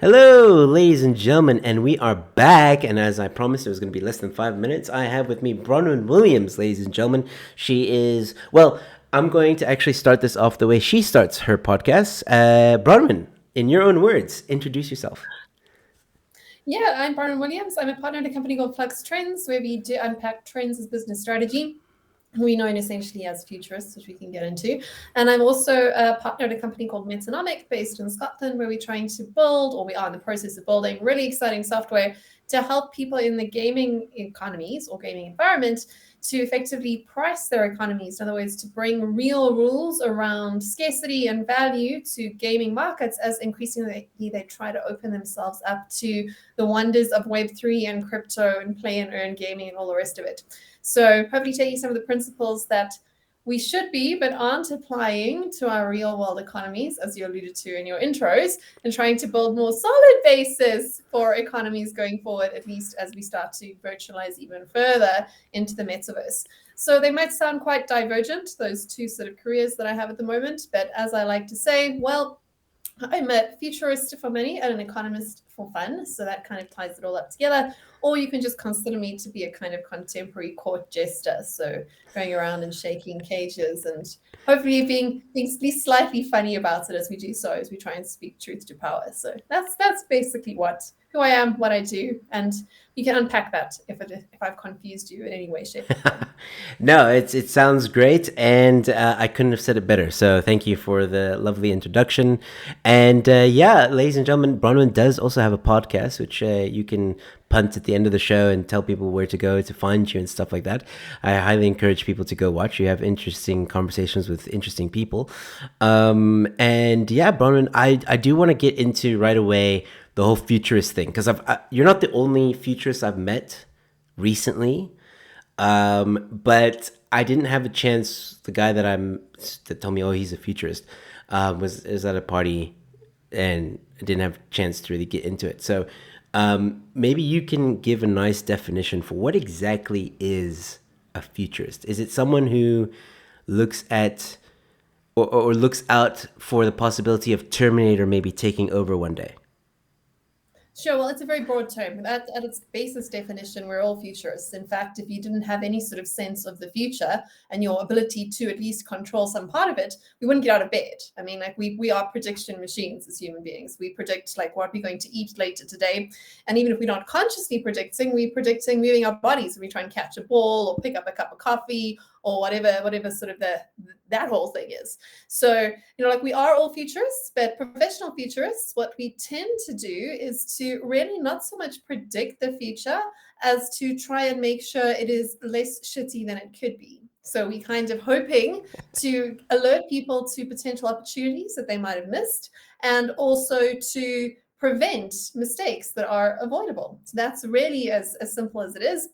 Hello, ladies and gentlemen, and we are back. And as I promised, it was going to be less than 5 minutes. I have with me Bronwyn Williams, ladies and gentlemen. She is, well, I'm going to actually start this off the way she starts her podcast. Bronwyn, in your own words, introduce yourself. Yeah, I'm Bronwyn Williams. I'm a partner at a company called Flux Trends, where we do unpack trends as business strategy. We known essentially as Futurists, which we can get into. And I'm also a partner at a company called Metanomic, based in Scotland, where we're trying to build, or we are in the process of building, really exciting software to help people in the gaming economies or gaming environment to effectively price their economies. In other words, to bring real rules around scarcity and value to gaming markets as increasingly they try to open themselves up to the wonders of Web3 and crypto and play and earn gaming and all the rest of it. So hopefully taking some of the principles that we should be, but aren't applying to our real world economies, as you alluded to in your intros, and trying to build more solid bases for economies going forward, at least as we start to virtualize even further into the metaverse. So they might sound quite divergent, those two sort of careers that I have at the moment, but as I like to say, well, I'm a futurist for many and an economist for fun. So that kind of ties it all up together. Or you can just consider me to be a kind of contemporary court jester. So going around and shaking cages and hopefully being at least slightly funny about it as we do so, as we try and speak truth to power. So that's basically who I am, what I do. And you can unpack that if I've confused you in any way, shape, or form. No, it sounds great, and I couldn't have said it better. So thank you for the lovely introduction. And yeah, ladies and gentlemen, Bronwyn does also have a podcast, which you can punt at the end of the show and tell people where to go to find you and stuff like that. I highly encourage people to go watch. You have interesting conversations with interesting people. And yeah, Bronwyn, I do want to get into right away the whole futurist thing, because you're not the only futurist I've met recently. But I didn't have a chance. The guy that told me, oh, he's a futurist, is at a party, and I didn't have a chance to really get into it. So maybe you can give a nice definition for what exactly is a futurist. Is it someone who looks at or looks out for the possibility of Terminator maybe taking over one day? Sure. Well, it's a very broad term. At its basis definition, we're all futurists. In fact, if you didn't have any sort of sense of the future and your ability to at least control some part of it, we wouldn't get out of bed. I mean, like we are prediction machines as human beings. We predict like what we're going to eat later today. And even if we're not consciously predicting, we're predicting moving our bodies. We try and catch a ball or pick up a cup of coffee or whatever sort of that whole thing is. So, like we are all futurists, but professional futurists, what we tend to do is to really not so much predict the future as to try and make sure it is less shitty than it could be. So we kind of hoping to alert people to potential opportunities that they might have missed, and also to prevent mistakes that are avoidable. So that's really as simple as it is.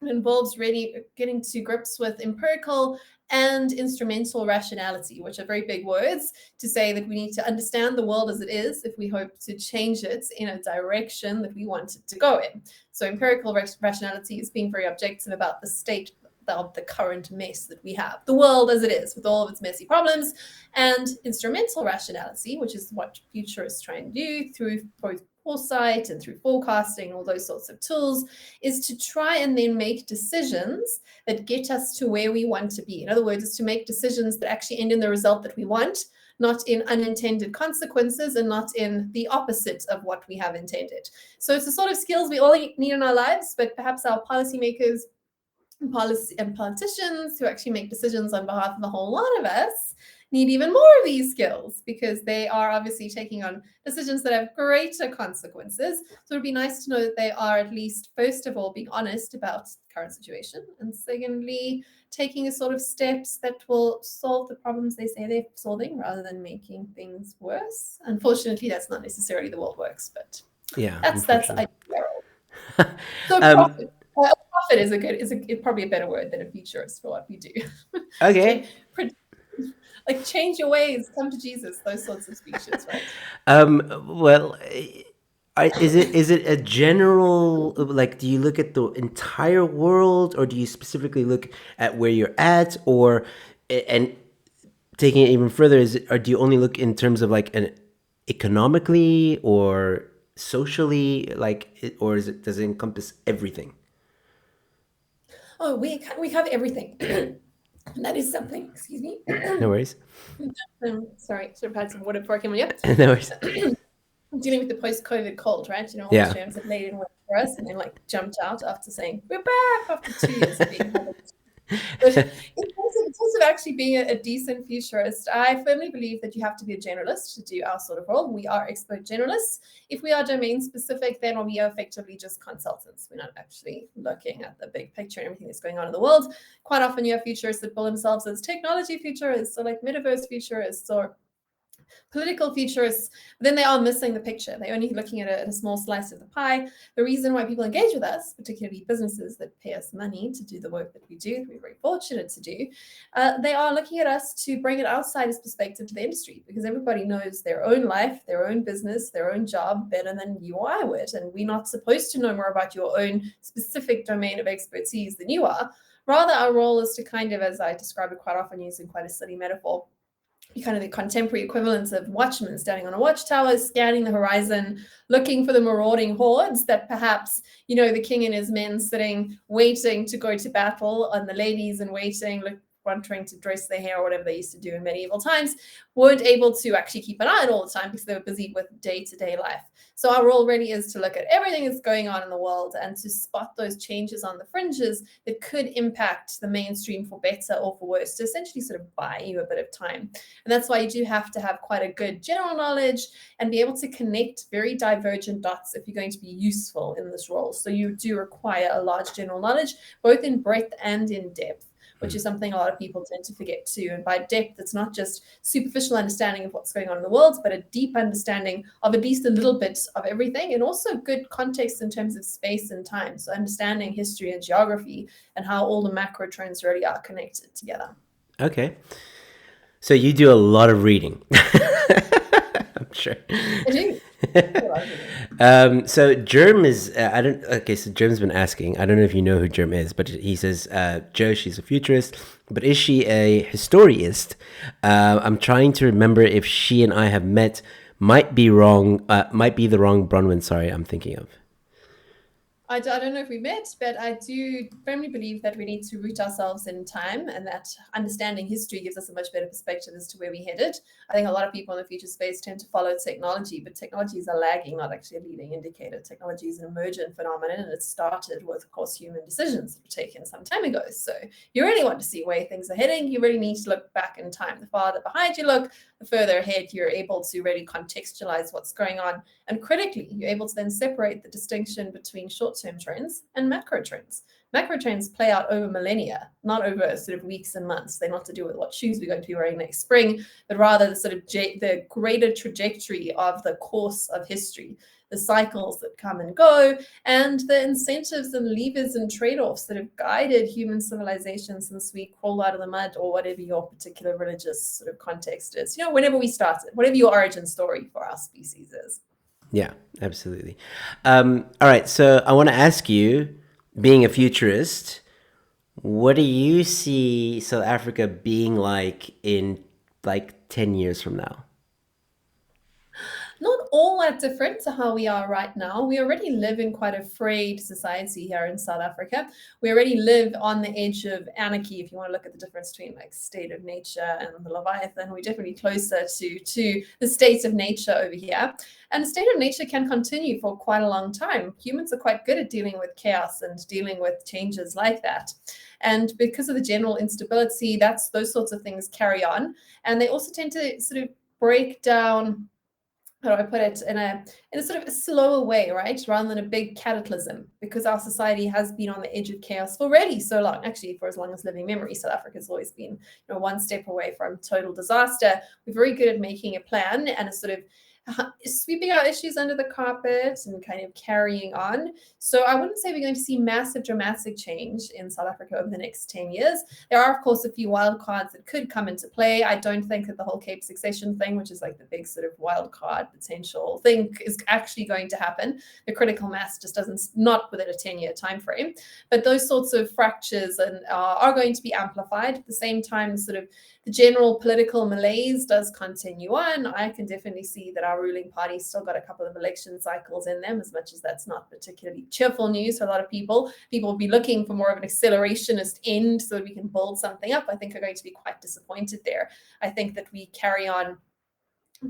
It involves really getting to grips with empirical and instrumental rationality, which are very big words to say that we need to understand the world as it is if we hope to change it in a direction that we want it to go in. So empirical rationality is being very objective about the state of the current mess that we have, the world as it is, with all of its messy problems, and instrumental rationality, which is what futurists try and do through both foresight and through forecasting, all those sorts of tools, is to try and then make decisions that get us to where we want to be. In other words, it's to make decisions that actually end in the result that we want, not in unintended consequences and not in the opposite of what we have intended. So it's the sort of skills we all need in our lives, but perhaps our policymakers and politicians who actually make decisions on behalf of a whole lot of us need even more of these skills, because they are obviously taking on decisions that have greater consequences. So it'd be nice to know that they are at least, first of all, being honest about the current situation, and secondly, taking a sort of steps that will solve the problems they say they're solving rather than making things worse. Unfortunately, that's not necessarily the world works, but Yeah, that's unfortunately. so um, profit is probably a better word than a futurist for what we do. okay. Like change your ways, come to Jesus, those sorts of speeches, right? Well, is it a general, like, do you look at the entire world, or do you specifically look at where you're at, and taking it even further, or do you only look in terms of like an economically, or socially, or does it encompass everything? Oh, we cover everything. And that is something, excuse me. No worries. Sorry, should have had some water before I came on. Yep. No worries. I'm dealing with the post-COVID cold, right? You know, all Yeah. the germs that laid in wait for us and then like jumped out after saying, we're back after 2 years of being home. But in terms of actually being a decent futurist, I firmly believe that you have to be a generalist to do our sort of role. We are expert generalists. If we are domain specific, then we are effectively just consultants. We're not actually looking at the big picture and everything that's going on in the world. Quite often you have futurists that bill themselves as technology futurists or like metaverse futurists or political futurists, but then they are missing the picture. They're only looking at a small slice of the pie. The reason why people engage with us, particularly businesses that pay us money to do the work that we do, that we're very fortunate to do, they are looking at us to bring an outsider's perspective to the industry, because everybody knows their own life, their own business, their own job better than you or I would. And we're not supposed to know more about your own specific domain of expertise than you are. Rather, our role is to kind of, as I describe it quite often using quite a silly metaphor, kind of the contemporary equivalents of watchmen standing on a watchtower, scanning the horizon, looking for the marauding hordes that perhaps, you know, the king and his men sitting, waiting to go to battle, and the ladies in waiting, wanting to dress their hair or whatever they used to do in medieval times, weren't able to actually keep an eye on all the time because they were busy with day-to-day life. So our role really is to look at everything that's going on in the world and to spot those changes on the fringes that could impact the mainstream for better or for worse, to essentially sort of buy you a bit of time. And that's why you do have to have quite a good general knowledge and be able to connect very divergent dots if you're going to be useful in this role. So you do require a large general knowledge, both in breadth and in depth, which is something a lot of people tend to forget too. And by depth, it's not just superficial understanding of what's going on in the world, but a deep understanding of at least a little bit of everything, and also good context in terms of space and time. So understanding history and geography and how all the macro trends really are connected together. Okay. So you do a lot of reading. I'm sure. I do. So Germ is so Germ's been asking, I don't know if you know who Germ is, but he says, Joe, she's a futurist, but is she a historist? I'm trying to remember if she and I have met. Might be the wrong Bronwyn, sorry, I'm thinking of. I don't know if we met, but I do firmly believe that we need to root ourselves in time, and that understanding history gives us a much better perspective as to where we headed. I think a lot of people in the future space tend to follow technology, but technology is a lagging, not actually a leading indicator. Technology is an emergent phenomenon, and it started with, of course, human decisions that were taken some time ago. So you really want to see where things are heading, you really need to look back in time. The farther behind you look, the further ahead you're able to really contextualize what's going on. And critically, you're able to then separate the distinction between short-term trends and macro trends. Macro trends play out over millennia, not over sort of weeks and months. They're not to do with what shoes we're going to be wearing next spring, but rather the sort of the greater trajectory of the course of history, the cycles that come and go, and the incentives and levers and trade-offs that have guided human civilization since we crawled out of the mud, or whatever your particular religious sort of context is. You know, whenever we started, whatever your origin story for our species is. Yeah, absolutely. All right, so I want to ask you, being a futurist, what do you see South Africa being like in 10 years from now? Not all that different to how we are right now. We already live in quite a frayed society here in South Africa. We already live on the edge of anarchy, if you want to look at the difference between like state of nature and the Leviathan. We're definitely closer to the state of nature over here. And the state of nature can continue for quite a long time. Humans are quite good at dealing with chaos and dealing with changes like that. And because of the general instability, those sorts of things carry on. And they also tend to sort of break down, how do I put it, in a sort of a slower way, right? Rather than a big cataclysm, because our society has been on the edge of chaos for already so long. Actually, for as long as living memory, South Africa has always been, one step away from total disaster. We're very good at making a plan and a sort of sweeping our issues under the carpet and kind of carrying on. So I wouldn't say we're going to see massive dramatic change in South Africa over the next 10 years. There are, of course, a few wild cards that could come into play. I don't think that the whole Cape succession thing, which is like the big sort of wild card potential thing, is actually going to happen. The critical mass just not within a 10-year time frame. But those sorts of fractures are going to be amplified. At the same time, sort of the general political malaise does continue on. I can definitely see that our ruling party's still got a couple of election cycles in them, as much as that's not particularly cheerful news for a lot of people. People will be looking for more of an accelerationist end so that we can build something up. I think are going to be quite disappointed there. I think that we carry on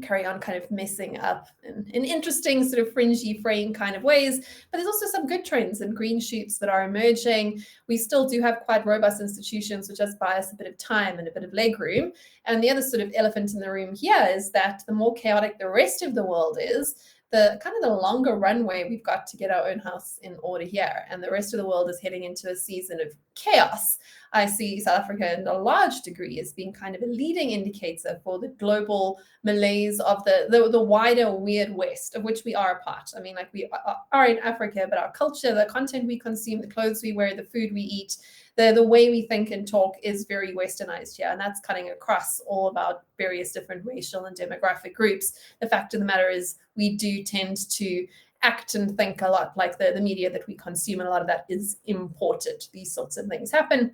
kind of messing up in interesting sort of fringy fraying kind of ways, but there's also some good trends and green shoots that are emerging. We still do have quite robust institutions which just buy us a bit of time and a bit of leg room. And the other sort of elephant in the room here is that the more chaotic the rest of the world is, the kind of the longer runway we've got to get our own house in order here. And the rest of the world is heading into a season of chaos. I see South Africa in a large degree as being kind of a leading indicator for the global malaise of the wider weird West, of which we are a part. I mean, like we are in Africa, but our culture, the content we consume, the clothes we wear, the food we eat, the way we think and talk is very westernized here. And that's cutting across all of our various different racial and demographic groups. The fact of the matter is we do tend to act and think a lot like the media that we consume, and a lot of that is imported. These sorts of things happen.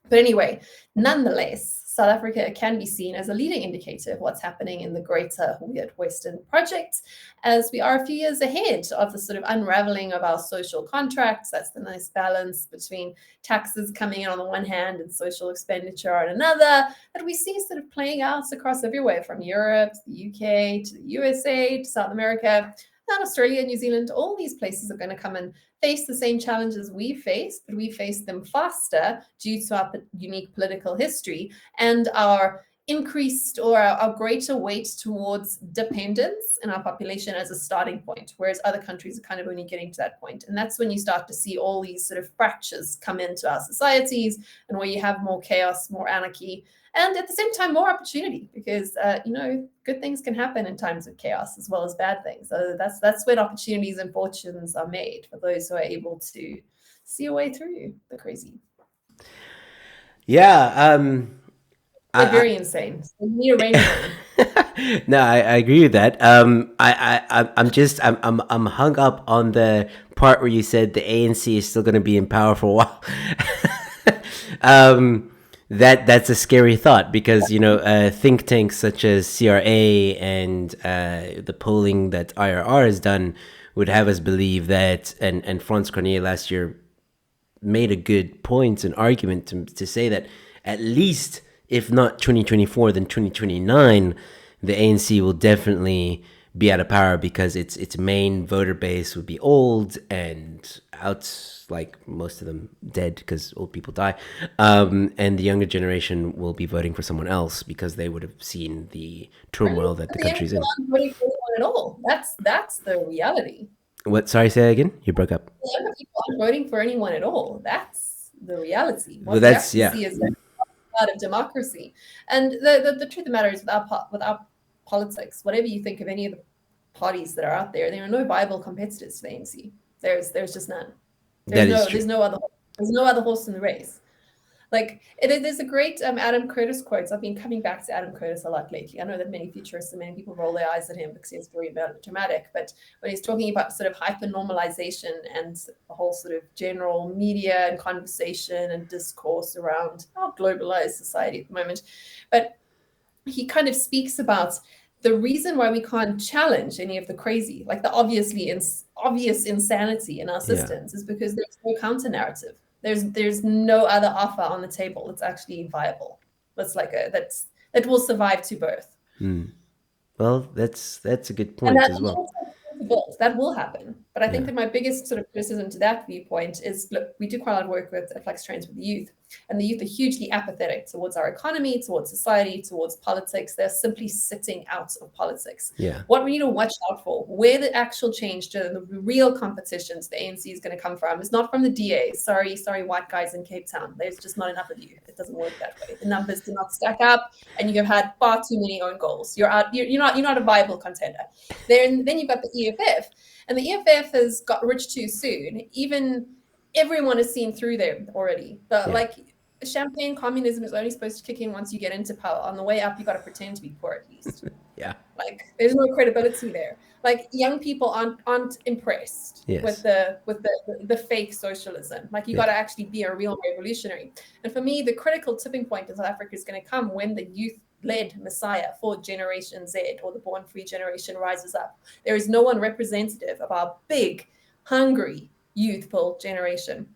But anyway, nonetheless, South Africa can be seen as a leading indicator of what's happening in the greater weird Western project, as we are a few years ahead of the sort of unraveling of our social contracts. That's the nice balance between taxes coming in on the one hand and social expenditure on another, that we see sort of playing out across everywhere, from Europe to the UK to the USA to South America. Not Australia, New Zealand, all these places are going to come and face the same challenges we face, but we face them faster due to our unique political history and our increased or our greater weight towards dependence in our population as a starting point, whereas other countries are kind of only getting to that point. And that's when you start to see all these sort of fractures come into our societies, and where you have more chaos, more anarchy, and at the same time, more opportunity, because, good things can happen in times of chaos as well as bad things. So that's when opportunities and fortunes are made for those who are able to see a way through the crazy. Yeah. Like very insane. So you need a rainy one. No, I agree with that. I'm hung up on the part where you said the ANC is still going to be in power for a while. That's a scary thought, because think tanks such as CRA and the polling that IRR has done would have us believe that, and Franz Cornier last year made a good point and argument to say that at least, if not 2024, then 2029, the ANC will definitely be out of power, because its main voter base would be old and out, like most of them dead because old people die, and the younger generation will be voting for someone else because they would have seen the turmoil that the country's in. Voting for anyone at all. That's the reality. What? Sorry, say that again. You broke up. The younger people aren't voting for anyone at all. That's the reality. Well, that's See is part of democracy. And the truth of the matter is, with our politics, whatever you think of any of the parties that are out there, there are no viable competitors to the ANC. There's just none. There's no other horse in the race. Like, there's a great Adam Curtis quote. I've been coming back to Adam Curtis a lot lately. I know that many futurists and many people roll their eyes at him because he's very dramatic. But when he's talking about sort of hyper-normalization and the whole sort of general media and conversation and discourse around our globalized society at the moment, but he kind of speaks about the reason why we can't challenge any of the crazy, like the obvious insanity in our systems, is because there's no counter narrative. There's no other offer on the table that's actually viable. That will survive to birth. Well, that's a good point as well. That will happen. But I think that my biggest sort of criticism to that viewpoint is, look, we do quite a lot of work with Flex Trains with the youth, and the youth are hugely apathetic towards our economy, towards society, towards politics. They're simply sitting out of politics. Yeah. What we need to watch out for, where the actual change to the real competitions the ANC is going to come from, is not from the DAs. Sorry, white guys in Cape Town. There's just not enough of you. It doesn't work that way. The numbers do not stack up, and you have had far too many own goals. You're not a viable contender. Then you've got the EFF. And the EFF has got rich too soon. Even everyone has seen through them already. But champagne communism is only supposed to kick in once you get into power. On the way up, you got to pretend to be poor at least. Yeah. Like there's no credibility there. Like young people aren't impressed with Yes. the fake socialism. Like you got Yeah. to actually be a real revolutionary. And for me, the critical tipping point in South Africa is going to come when the youth-led messiah for Generation Z or the born-free generation rises up. There is no one representative of our big, hungry, youthful generation.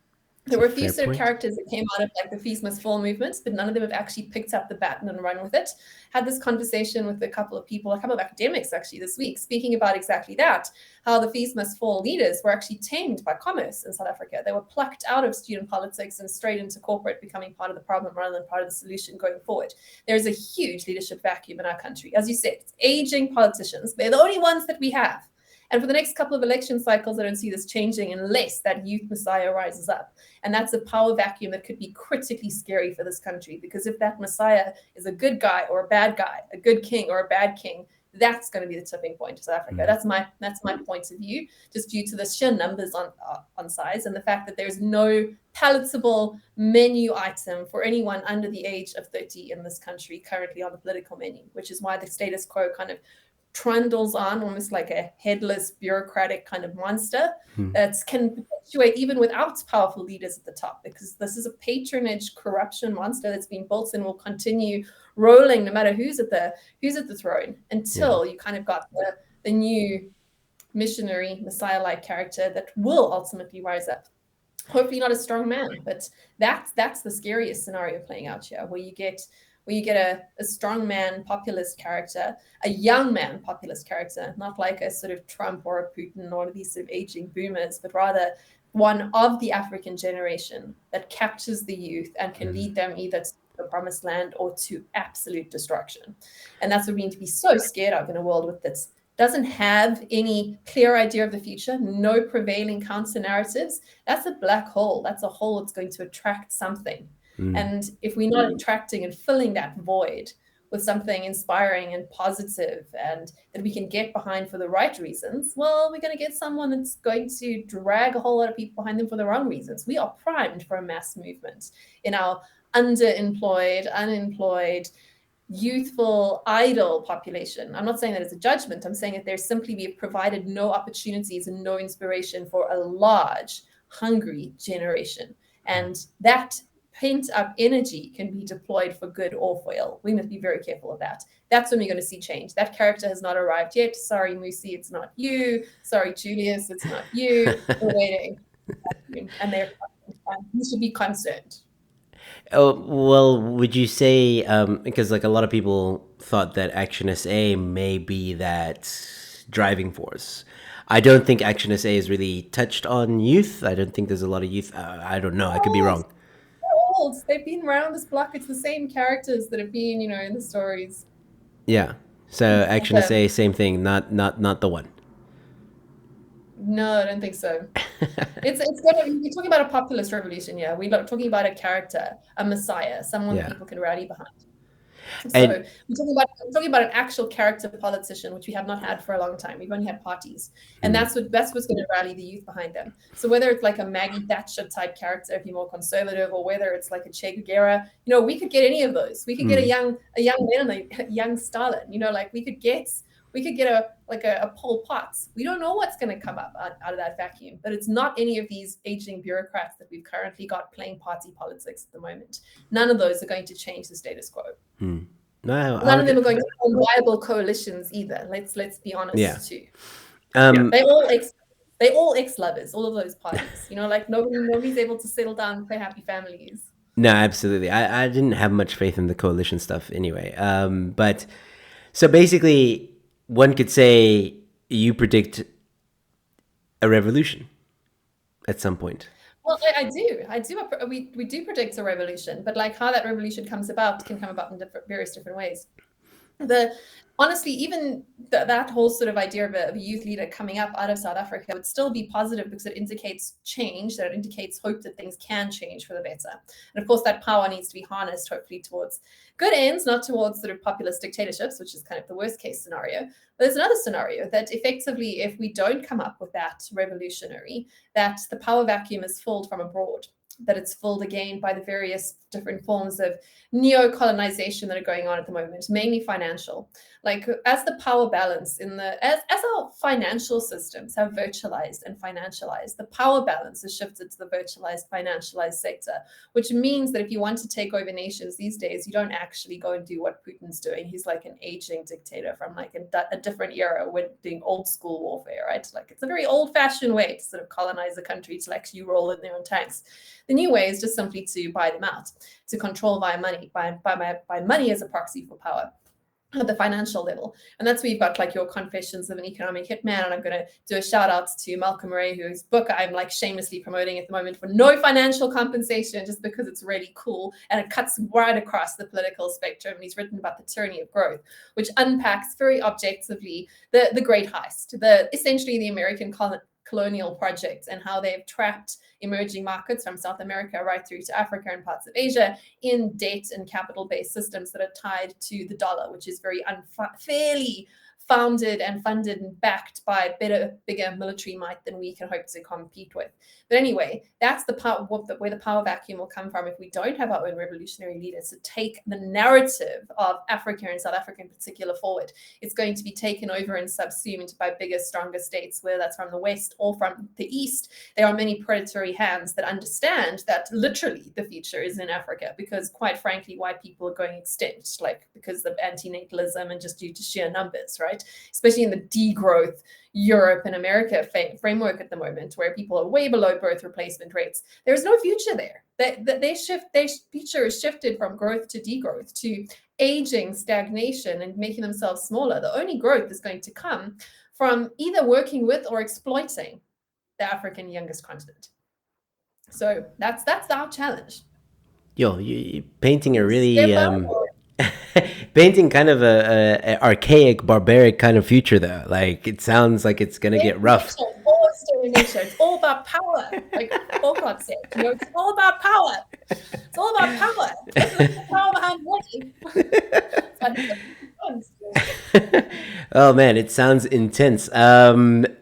There were a few Fair sort of point. characters that came out of like the Feast Must Fall movements, but none of them have actually picked up the baton and run with it. Had this conversation with a couple of people, a couple of academics actually this week, speaking about exactly that, how the Feast Must Fall leaders were actually tamed by commerce in South Africa. They were plucked out of student politics and straight into corporate, becoming part of the problem rather than part of the solution going forward. There's a huge leadership vacuum in our country. As you said, it's aging politicians. They're the only ones that we have. And for the next couple of election cycles, I don't see this changing unless that youth messiah rises up. And that's a power vacuum that could be critically scary for this country, because if that messiah is a good guy or a bad guy, a good king or a bad king, that's going to be the tipping point to South Africa. That's my point of view, just due to the sheer numbers on size and the fact that there's no palatable menu item for anyone under the age of 30 in this country currently on the political menu, which is why the status quo kind of trundles on almost like a headless bureaucratic kind of monster that can perpetuate even without powerful leaders at the top, because this is a patronage corruption monster that's been built and will continue rolling no matter who's at the throne until you kind of got the new missionary messiah-like character that will ultimately rise up. Hopefully not a strong man, but that's the scariest scenario playing out here, where you get a strong man populist character, a young man populist character, not like a sort of Trump or a Putin or these sort of aging boomers, but rather one of the African generation that captures the youth and can lead them either to the promised land or to absolute destruction. And that's what we need to be so scared of in a world with this doesn't have any clear idea of the future, no prevailing counter narratives. That's a black hole. That's a hole that's going to attract something. And if we're not attracting and filling that void with something inspiring and positive and that we can get behind for the right reasons, well, we're going to get someone that's going to drag a whole lot of people behind them for the wrong reasons. We are primed for a mass movement in our underemployed, unemployed, youthful, idle population. I'm not saying that it's a judgment. I'm saying that there's simply, we have provided no opportunities and no inspiration for a large, hungry generation. And that pent up energy can be deployed for good or for ill. We must be very careful of that. That's when we're going to see change. That character has not arrived yet. Sorry, Musi, it's not you. Sorry, Julius, it's not you. We're waiting. And you should be concerned. Oh, well, would you say, because like a lot of people thought that Action SA may be that driving force. I don't think Action SA is really touched on youth. I don't think there's a lot of youth. I don't know. I could be wrong. Old. They've been around this block. It's the same characters that have been, in the stories. Yeah. So Action SA, same thing. Not the one. No, I don't think so. We're talking about a populist revolution. Yeah, we're not talking about a character, a messiah, someone that people can rally behind. So And we're talking about an actual character politician, which we have not had for a long time. We've only had parties, and that's what's going to rally the youth behind them. So whether it's like a Maggie Thatcher type character, if you're more conservative, or whether it's like a Che Guevara, we could get any of those. We could get a young Lenin, a young Stalin. Like we could get a Pol Pot. We don't know what's going to come up out of that vacuum, but it's not any of these aging bureaucrats that we've currently got playing party politics at the moment. None of those are going to change the status quo. No, None of them are going to form viable coalitions either. Let's be honest too. They all ex-lovers, all of those parties. Like nobody's able to settle down and play happy families. No, absolutely. I didn't have much faith in the coalition stuff anyway. But so basically, one could say you predict a revolution at some point. Well, I do. We do predict a revolution, but like how that revolution comes about can come about in various different ways. Honestly, even that whole sort of idea of a youth leader coming up out of South Africa would still be positive, because it indicates change, that it indicates hope that things can change for the better. And of course, that power needs to be harnessed, hopefully, towards good ends, not towards sort of populist dictatorships, which is kind of the worst case scenario. But there's another scenario that effectively, if we don't come up with that revolutionary, that the power vacuum is filled from abroad. that it's filled again by the various different forms of neo-colonization that are going on at the moment, mainly financial. Like as the power balance as our financial systems have virtualized and financialized, the power balance has shifted to the virtualized, financialized sector, which means that if you want to take over nations these days, you don't actually go and do what Putin's doing. He's like an aging dictator from like a different era when doing old school warfare, right? Like it's a very old-fashioned way to sort of colonize a country, to actually roll in their own tanks. The new way is just simply to buy them out, to control via money, by money as a proxy for power at the financial level. And that's where you've got like your Confessions of an Economic Hitman. And I'm going to do a shout out to Malcolm Ray, whose book I'm like shamelessly promoting at the moment for no financial compensation, just because it's really cool and it cuts right across the political spectrum. And he's written about the tyranny of growth, which unpacks very objectively the great heist, essentially the American colonial project, and how they've trapped emerging markets from South America right through to Africa and parts of Asia in debt and capital-based systems that are tied to the dollar, which is very unfairly founded and funded and backed by bigger military might than we can hope to compete with. But anyway, that's the part where the power vacuum will come from if we don't have our own revolutionary leaders to take the narrative of Africa and South Africa in particular forward. It's going to be taken over and subsumed by bigger, stronger states, whether that's from the West or from the East. There are many predatory hands that understand that literally the future is in Africa, because quite frankly, white people are going extinct, like because of antinatalism and just due to sheer numbers, right? Especially in the degrowth Europe and America framework at the moment, where people are way below birth replacement rates. There's no future there. Their future is shifted from growth to degrowth, to aging, stagnation, and making themselves smaller. The only growth is going to come from either working with or exploiting the African youngest continent. So that's our challenge. You're painting a really painting kind of a archaic, barbaric kind of future, though. Like it sounds like it's gonna get rough. It's all about power. Like Volkov said, it's all about power. It's all about power. The power behind money. Oh man, it sounds intense. Is there?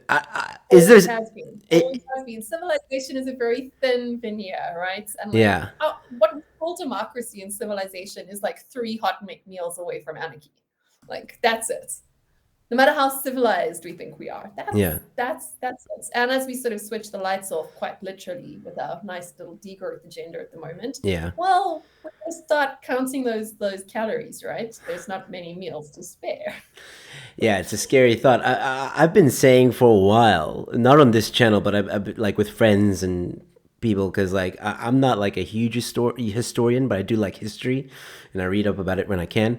Always has been. Civilization is a very thin veneer, right? And like, yeah. What we call democracy and civilization is like 3 hot meals away from anarchy. Like that's it. No matter how civilized we think we are, that's it. And as we sort of switch the lights off, quite literally, with our nice little degrowth agenda at the moment, well, we're going to start counting those calories, right? There's not many meals to spare. Yeah, it's a scary thought. I've been saying for a while, not on this channel, but I've like with friends and people, because like I'm not like a huge historian, but I do like history, and I read up about it when I can.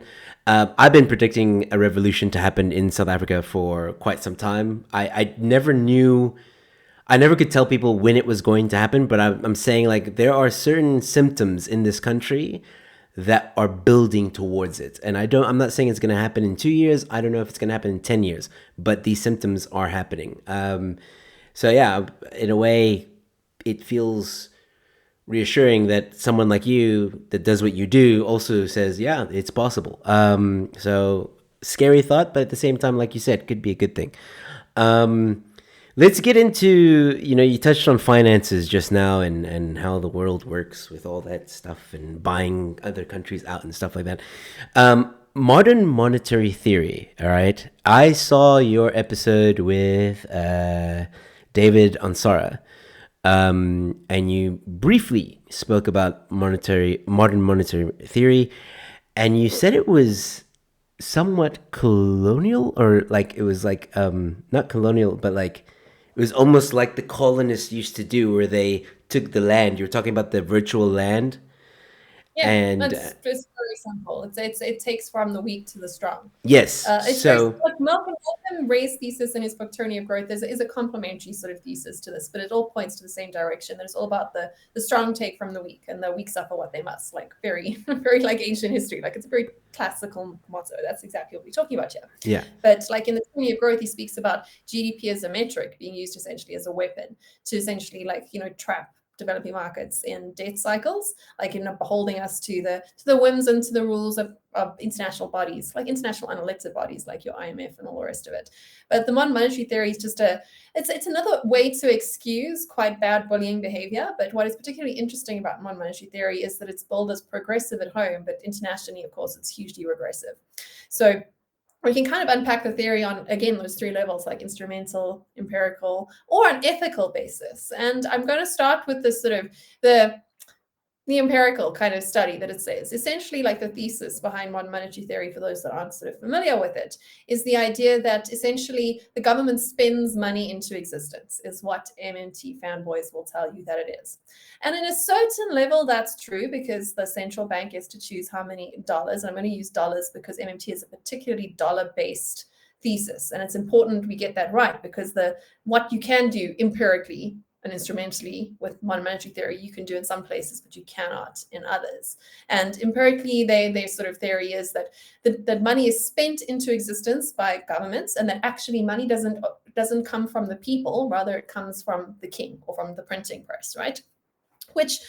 I've been predicting a revolution to happen in South Africa for quite some time. I never could tell people when it was going to happen, but I'm saying like there are certain symptoms in this country that are building towards it. And I'm not saying it's going to happen in 2 years. I don't know if it's going to happen in 10 years, but these symptoms are happening. So yeah, in a way, it feels reassuring that someone like you that does what you do also says, yeah, it's possible. So scary thought, but at the same time, like you said, could be a good thing. Let's get into, you touched on finances just now and how the world works with all that stuff and buying other countries out and stuff like that. Modern monetary theory, all right? I saw your episode with David Ansara. And you briefly spoke about modern monetary theory, and you said it was somewhat colonial, or like it was like not colonial, but like it was almost like the colonists used to do, where they took the land. You were talking about the virtual land. Yeah, and it's very simple. It takes from the weak to the strong. Yes. Malcolm Ray's thesis in his book Tyranny of Growth is a complementary sort of thesis to this, but it all points to the same direction. That it's all about the strong take from the weak, and the weak suffer what they must. Like very, very like ancient history. Like it's a very classical motto. That's exactly what we're talking about here. Yeah. But like in the Tyranny of Growth, he speaks about GDP as a metric being used essentially as a weapon to essentially trap developing markets in debt cycles, like in holding us to the whims and to the rules of international bodies, like international unelected bodies like your IMF and all the rest of it. But the modern monetary theory is just it's another way to excuse quite bad bullying behavior. But what is particularly interesting about modern monetary theory is that it's billed as progressive at home, but internationally, of course, it's hugely regressive. So we can kind of unpack the theory on, again, those three levels, like instrumental, empirical, or an ethical basis. And I'm going to start with this sort of the empirical kind of study that it says. Essentially, like the thesis behind modern monetary theory, for those that aren't sort of familiar with it, is the idea that essentially the government spends money into existence, is what MMT fanboys will tell you that it is. And in a certain level, that's true, because the central bank gets to choose how many dollars. And I'm going to use dollars because MMT is a particularly dollar-based thesis. And it's important we get that right, because what you can do empirically and instrumentally with modern monetary theory, you can do in some places, but you cannot in others. And empirically, their sort of theory is that money is spent into existence by governments, and that actually money doesn't come from the people, rather it comes from the king or from the printing press, right? Which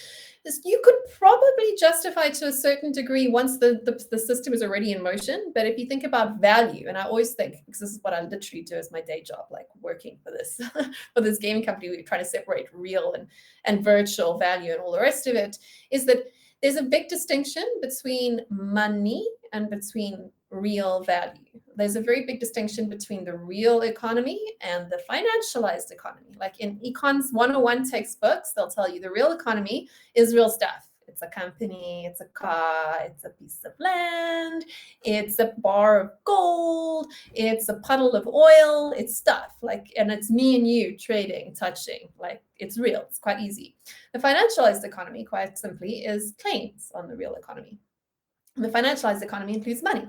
you could probably justify to a certain degree once the system is already in motion. But if you think about value, and I always think, because this is what I literally do as my day job, like working for this for this gaming company, we're trying to separate real and virtual value and all the rest of it, is that there's a big distinction between money and between real value. There's a very big distinction between the real economy and the financialized economy. Like in Econs 101 textbooks, they'll tell you the real economy is real stuff. It's a company, it's a car, it's a piece of land, it's a bar of gold, it's a puddle of oil, it's stuff, like, and it's me and you trading, touching, like it's real, it's quite easy. The financialized economy, quite simply, is claims on the real economy. The financialized economy includes money.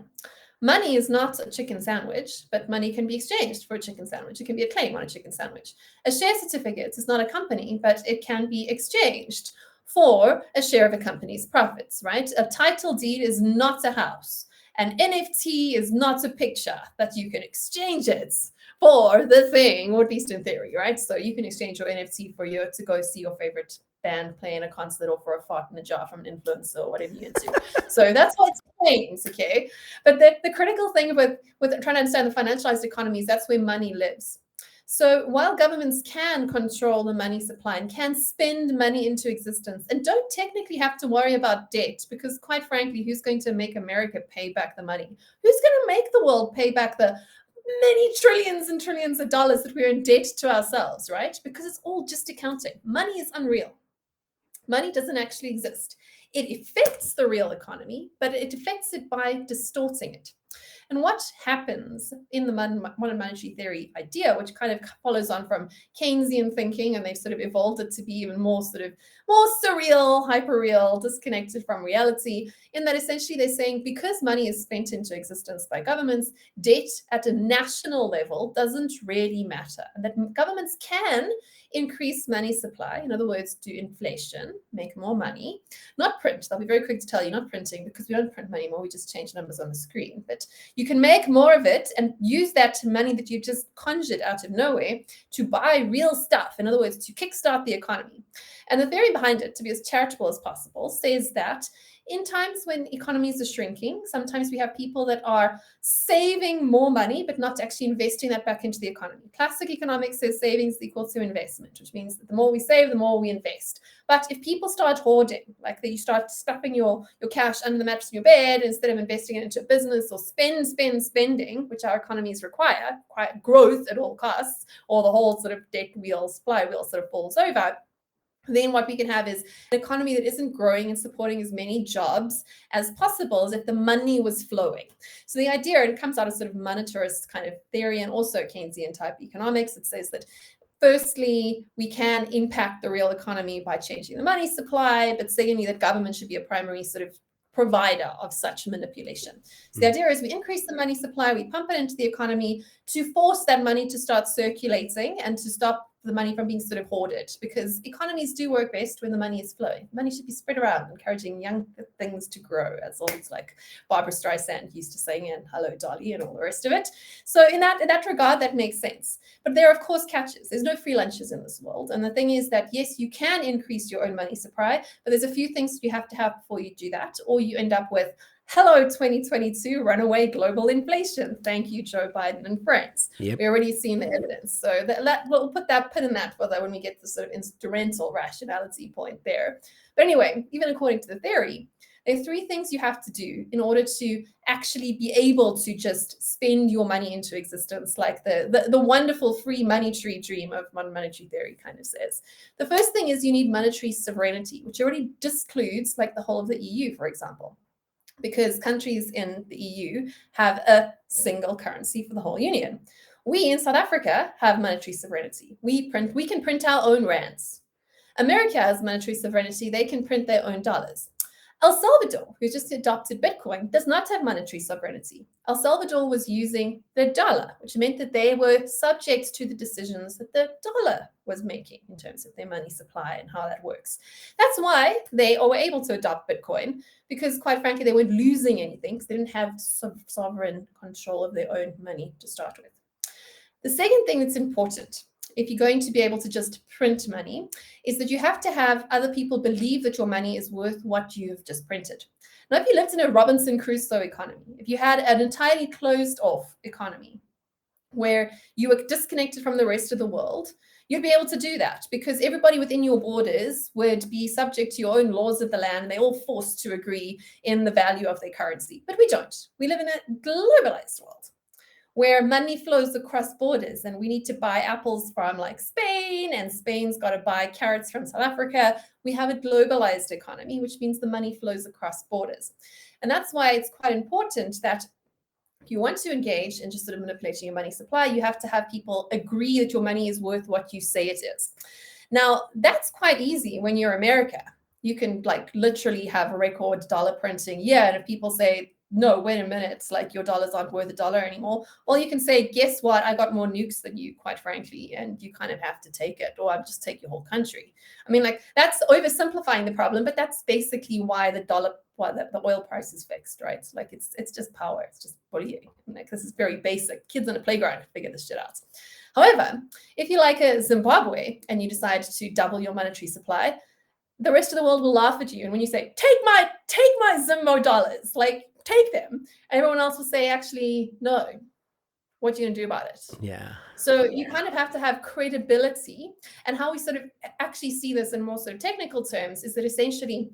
Money is not a chicken sandwich, but money can be exchanged for a chicken sandwich. It can be a claim on a chicken sandwich. A share certificate is not a company, but it can be exchanged for a share of a company's profits, right? A title deed is not a house. An NFT is not a picture, but you can exchange it for the thing, or at least in theory, right? So you can exchange your NFT to go see your favorite band playing a concert, or for a fart in a jar from an influencer, or whatever you're into. So that's what it claims, okay? But the critical thing with trying to understand the financialized economy is that's where money lives. So while governments can control the money supply and can spend money into existence and don't technically have to worry about debt, because quite frankly, who's going to make America pay back the money? Who's going to make the world pay back the many trillions and trillions of dollars that we're in debt to ourselves, right? Because it's all just accounting. Money is unreal. Money doesn't actually exist. It affects the real economy, but it affects it by distorting it. And what happens in the modern monetary theory idea, which kind of follows on from Keynesian thinking, and they've sort of evolved it to be even more surreal, hyper-real, disconnected from reality, in that essentially they're saying because money is spent into existence by governments, debt at a national level doesn't really matter. And that governments can increase money supply, in other words, do inflation, make more money, not print. They'll be very quick to tell you not printing, because we don't print money anymore, we just change numbers on the screen. But you can make more of it and use that money that you just conjured out of nowhere to buy real stuff, in other words, to kickstart the economy. And the theory behind it, to be as charitable as possible, says that in times when economies are shrinking, sometimes we have people that are saving more money, but not actually investing that back into the economy. Classic economics says savings is equal to investment, which means that the more we save, the more we invest. But if people start hoarding, like you start stuffing your cash under the mattress in your bed instead of investing it into a business, or spending, which our economies require growth at all costs, or the whole sort of debt flywheel sort of falls over, then what we can have is an economy that isn't growing and supporting as many jobs as possible as if the money was flowing. So the idea, and it comes out of sort of monetarist kind of theory and also Keynesian type economics, it says that firstly, we can impact the real economy by changing the money supply, but secondly, that government should be a primary sort of provider of such manipulation. So the idea is we increase the money supply, we pump it into the economy to force that money to start circulating and to stop the money from being sort of hoarded, because economies do work best when the money is flowing. Money should be spread around, encouraging young things to grow, as always, like Barbara Streisand used to sing in Hello Dolly and all the rest of it. So in that regard, that makes sense. But there are, of course, catches. There's no free lunches in this world. And the thing is that, yes, you can increase your own money supply, but there's a few things you have to have before you do that, or you end up with, hello, 2022, runaway global inflation. Thank you, Joe Biden and friends. Yep. We've already seen the evidence. So we'll put that pin in that for that when we get the sort of instrumental rationality point there. But anyway, even according to the theory, there are three things you have to do in order to actually be able to just spend your money into existence, like the wonderful free money tree dream of modern monetary theory kind of says. The first thing is you need monetary sovereignty, which already discludes like the whole of the EU, for example, because countries in the EU have a single currency for the whole union. We in South Africa have monetary sovereignty. We can print our own rands. America has monetary sovereignty. They can print their own dollars. El Salvador, who just adopted Bitcoin, does not have monetary sovereignty. El Salvador was using the dollar, which meant that they were subject to the decisions that the dollar was making in terms of their money supply and how that works. That's why they were able to adopt Bitcoin, because quite frankly, they weren't losing anything because they didn't have sovereign control of their own money to start with. The second thing that's important, if you're going to be able to just print money, is that you have to have other people believe that your money is worth what you've just printed. Now, if you lived in a Robinson Crusoe economy, if you had an entirely closed off economy where you were disconnected from the rest of the world, you'd be able to do that because everybody within your borders would be subject to your own laws of the land. And they're all forced to agree in the value of their currency. But we don't. We live in a globalized world where money flows across borders, and we need to buy apples from like Spain, and Spain's got to buy carrots from South Africa. We have a globalized economy, which means the money flows across borders. And that's why it's quite important that if you want to engage in just sort of manipulating your money supply, you have to have people agree that your money is worth what you say it is. Now, that's quite easy when you're America. You can like literally have a record dollar printing. Yeah, and if people say, no, wait a minute, it's like your dollars aren't worth $1 anymore. Well, you can say, guess what? I got more nukes than you, quite frankly, and you kind of have to take it, or I'll just take your whole country. I mean, like that's oversimplifying the problem, but that's basically why the oil price is fixed, right? Like it's just power, it's just bullying. Like this is very basic. Kids on a playground figure this shit out. However, if you're like a Zimbabwe and you decide to double your monetary supply, the rest of the world will laugh at you. And when you say, take my Zimbo dollars, like take them, and everyone else will say, actually, no, what are you going to do about it? Yeah. So you kind of have to have credibility. And how we sort of actually see this in more sort of technical terms is that essentially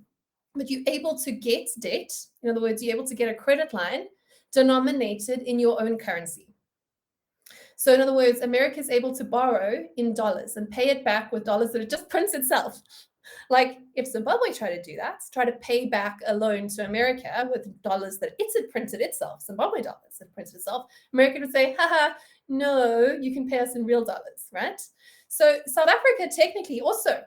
that you're able to get debt, in other words, you're able to get a credit line denominated in your own currency. So in other words, America is able to borrow in dollars and pay it back with dollars that it just prints itself. Like if Zimbabwe tried to do that, try to pay back a loan to America with dollars that it had printed itself, Zimbabwe dollars that printed itself, America would say, haha, no, you can pay us in real dollars, right? So South Africa technically also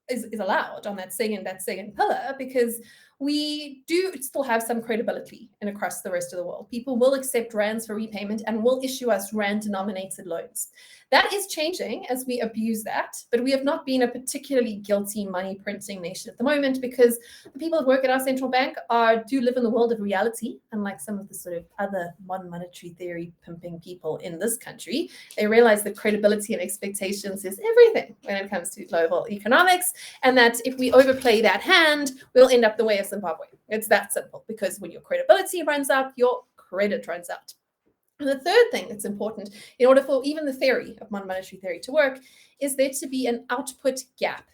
is allowed on that second pillar because we do still have some credibility in across the rest of the world. People will accept rands for repayment and will issue us rand-denominated loans. That is changing as we abuse that, but we have not been a particularly guilty money printing nation at the moment because the people that work at our central bank do live in the world of reality, unlike some of the sort of other modern monetary theory pimping people in this country. They realize that credibility and expectations is everything when it comes to global economics, and that if we overplay that hand, we'll end up the way of Zimbabwe. It's that simple, because when your credibility runs out, your credit runs out. And the third thing that's important in order for even the theory of modern monetary theory to work is there to be an output gap.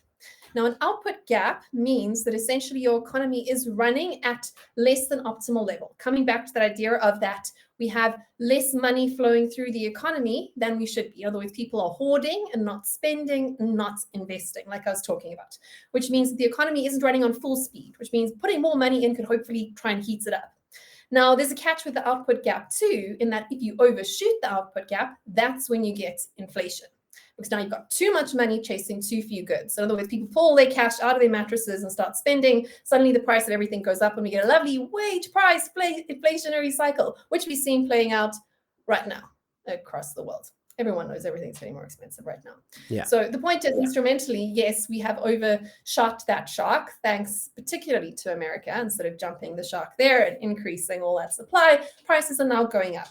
Now, an output gap means that essentially your economy is running at less than optimal level. Coming back to that idea of that we have less money flowing through the economy than we should be. In other words, people are hoarding and not spending and not investing, like I was talking about, which means that the economy isn't running on full speed, which means putting more money in could hopefully try and heat it up. Now, there's a catch with the output gap too, in that if you overshoot the output gap, that's when you get inflation. Because now you've got too much money chasing too few goods. So in other words, people pull their cash out of their mattresses and start spending. Suddenly the price of everything goes up and we get a lovely wage price inflationary cycle, which we've seen playing out right now across the world. Everyone knows everything's getting more expensive right now. Yeah. So the point is, instrumentally, yes, we have overshot that shark, thanks particularly to America, instead of jumping the shark there and increasing all that supply. Prices are now going up.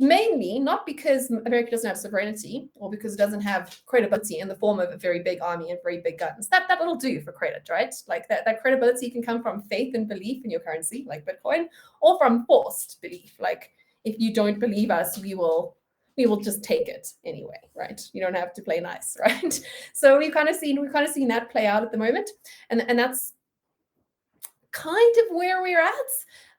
Mainly not because America doesn't have sovereignty or because it doesn't have credibility in the form of a very big army and very big guns. That'll do for credit, right? Like that credibility can come from faith and belief in your currency, like Bitcoin, or from forced belief. Like, if you don't believe us, we will just take it anyway, right? You don't have to play nice, right? So we've kind of seen that play out at the moment, and that's kind of where we're at.